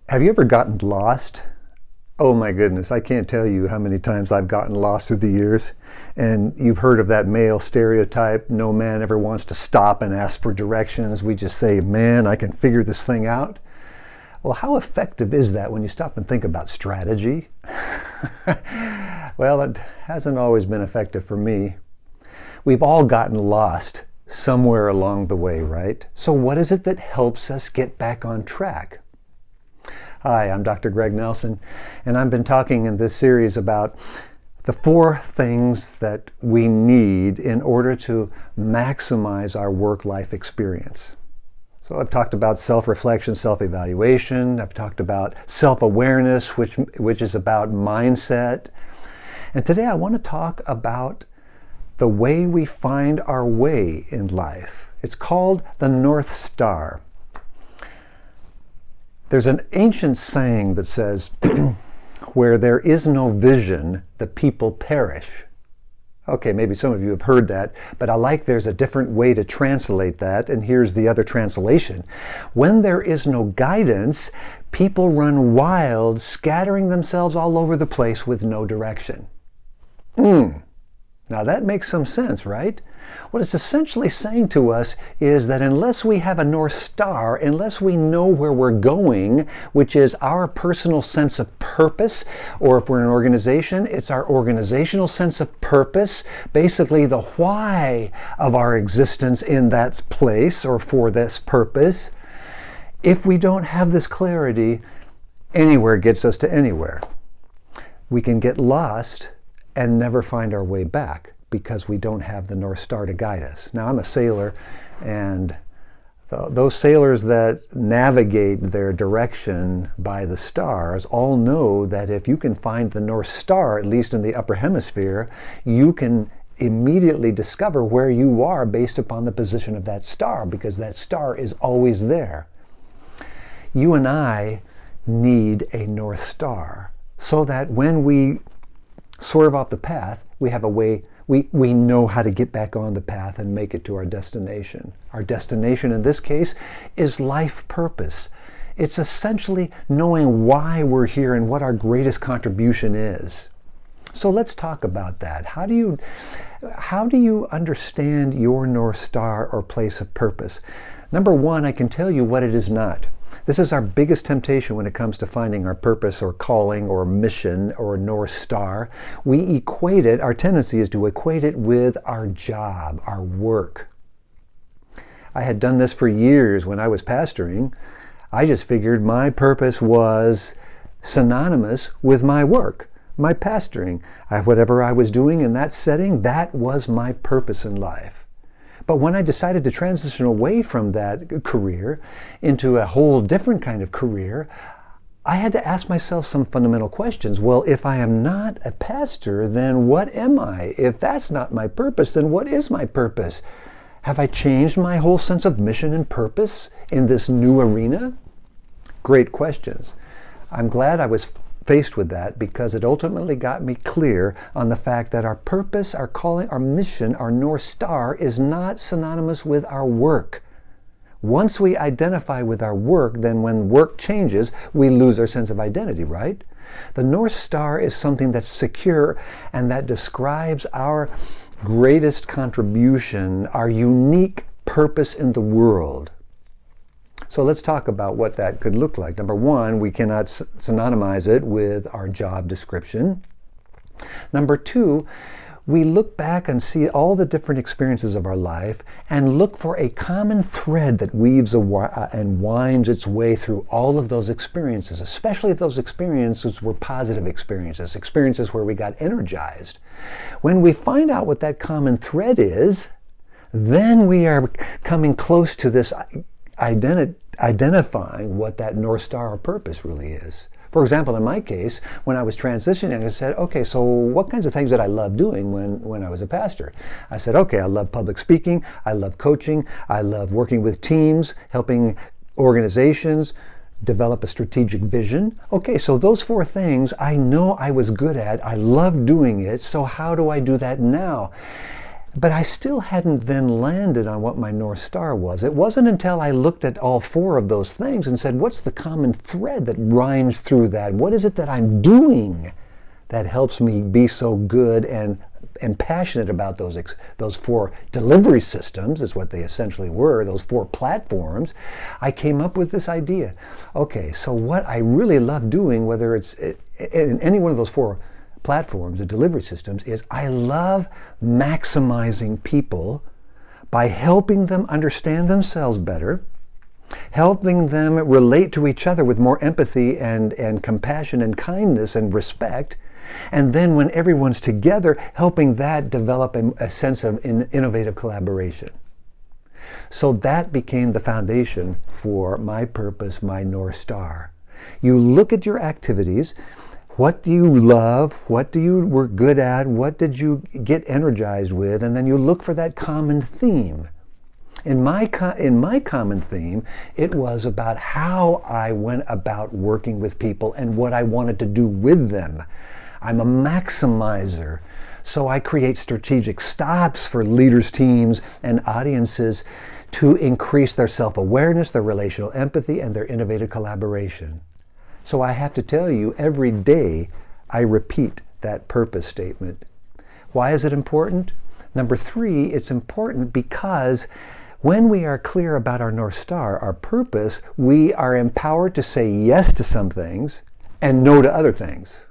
Have you ever gotten lost? Oh my goodness, I can't tell you how many times I've gotten lost through the years. And you've heard of that male stereotype, no man ever wants to stop and ask for directions. We just say, man, I can figure this thing out. Well, how effective is that when you stop and think about strategy? Well, it hasn't always been effective for me. We've all gotten lost somewhere along the way, right? So what is it that helps us get back on track? Hi, I'm Dr. Greg Nelson, and I've been talking in this series about the 4 things that we need in order to maximize our work-life experience. So I've talked about self-reflection, self-evaluation. I've talked about self-awareness, which is about mindset. And today I want to talk about the way we find our way in life. It's called the North Star. There's an ancient saying that says, where there is no vision, the people perish. Okay, maybe some of you have heard that, but there's a different way to translate that, and here's the other translation. When there is no guidance, people run wild, scattering themselves all over the place with no direction. Now that makes some sense, right? What it's essentially saying to us is that unless we have a North Star, unless we know where we're going, which is our personal sense of purpose, or if we're an organization, it's our organizational sense of purpose, basically the why of our existence in that place or for this purpose. If we don't have this clarity, anywhere gets us to anywhere. We can get lost and never find our way back because we don't have the North Star to guide us. Now, I'm a sailor, and those sailors that navigate their direction by the stars all know that if you can find the North Star, at least in the upper hemisphere, you can immediately discover where you are based upon the position of that star, because that star is always there. You and I need a North Star so that when we swerve off the path, we have a way, we know how to get back on the path and make it to our destination. Our destination in this case is life purpose. It's essentially knowing why we're here and what our greatest contribution is. So let's talk about that. How do you understand your North Star or place of purpose? Number one, I can tell you what it is not. This is our biggest temptation when it comes to finding our purpose or calling or mission or North Star. We equate it, our tendency is to equate it with our job, our work. I had done this for years when I was pastoring. I just figured my purpose was synonymous with my work, my pastoring. Whatever I was doing in that setting, that was my purpose in life. But when I decided to transition away from that career into a whole different kind of career, I had to ask myself some fundamental questions. Well, if I am not a pastor, then what am I? If that's not my purpose, then what is my purpose? Have I changed my whole sense of mission and purpose in this new arena? Great questions. I'm glad I was faced with that, because it ultimately got me clear on the fact that our purpose, our calling, our mission, our North Star is not synonymous with our work. Once we identify with our work, then when work changes, we lose our sense of identity, right? The North Star is something that's secure and that describes our greatest contribution, our unique purpose in the world. So let's talk about what that could look like. Number one, we cannot synonymize it with our job description. Number two, we look back and see all the different experiences of our life and look for a common thread that weaves and winds its way through all of those experiences, especially if those experiences were positive experiences, experiences where we got energized. When we find out what that common thread is, then we are coming close to this identifying what that North Star or purpose really is. For example, in my case, when I was transitioning, I said, okay, so what kinds of things did I love doing when I was a pastor? I said, okay, I love public speaking, I love coaching, I love working with teams, helping organizations develop a strategic vision. Okay, so those 4 things I know I was good at, I love doing it, so how do I do that now? But I still hadn't then landed on what my North Star was. It wasn't until I looked at all four of those things and said, what's the common thread that runs through that? What is it that I'm doing that helps me be so good and passionate about those four delivery systems, is what they essentially were, those four platforms? I came up with this idea. Okay, so what I really love doing, whether it's in any one of those four platforms, the delivery systems, is I love maximizing people by helping them understand themselves better, helping them relate to each other with more empathy and compassion and kindness and respect, and then when everyone's together, helping that develop a sense of innovative collaboration. So that became the foundation for my purpose, my North Star. You look at your activities. What do you love? What do you were good at? What did you get energized with? And then you look for that common theme. In my common theme, it was about how I went about working with people and what I wanted to do with them. I'm a maximizer, so I create strategic stops for leaders, teams, and audiences to increase their self-awareness, their relational empathy, and their innovative collaboration. So I have to tell you, every day I repeat that purpose statement. Why is it important? Number 3, it's important because when we are clear about our North Star, our purpose, we are empowered to say yes to some things and no to other things.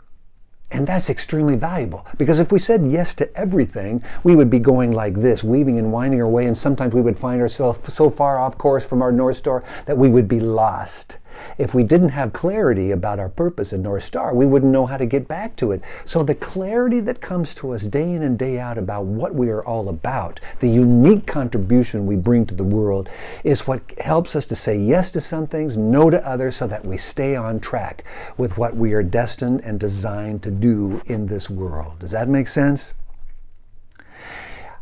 And that's extremely valuable, because if we said yes to everything, we would be going like this, weaving and winding our way, and sometimes we would find ourselves so far off course from our North Star that we would be lost. If we didn't have clarity about our purpose and North Star, we wouldn't know how to get back to it. So the clarity that comes to us day in and day out about what we are all about, the unique contribution we bring to the world, is what helps us to say yes to some things, no to others, so that we stay on track with what we are destined and designed to do in this world. Does that make sense?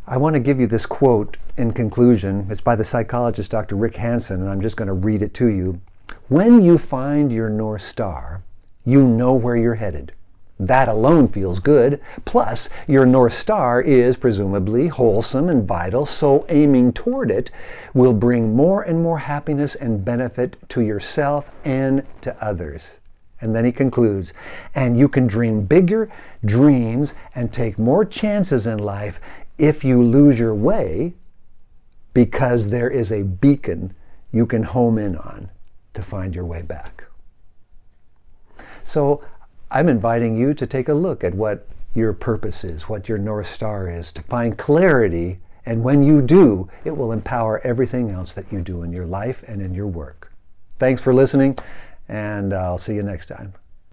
I want to give you this quote in conclusion. It's by the psychologist Dr. Rick Hansen, and I'm just going to read it to you. When you find your North Star, you know where you're headed. That alone feels good. Plus, your North Star is presumably wholesome and vital, so aiming toward it will bring more and more happiness and benefit to yourself and to others. And then he concludes, and you can dream bigger dreams and take more chances in life if you lose your way, because there is a beacon you can home in on to find your way back. So I'm inviting you to take a look at what your purpose is, what your North Star is, to find clarity, and when you do, it will empower everything else that you do in your life and in your work. Thanks for listening, and I'll see you next time.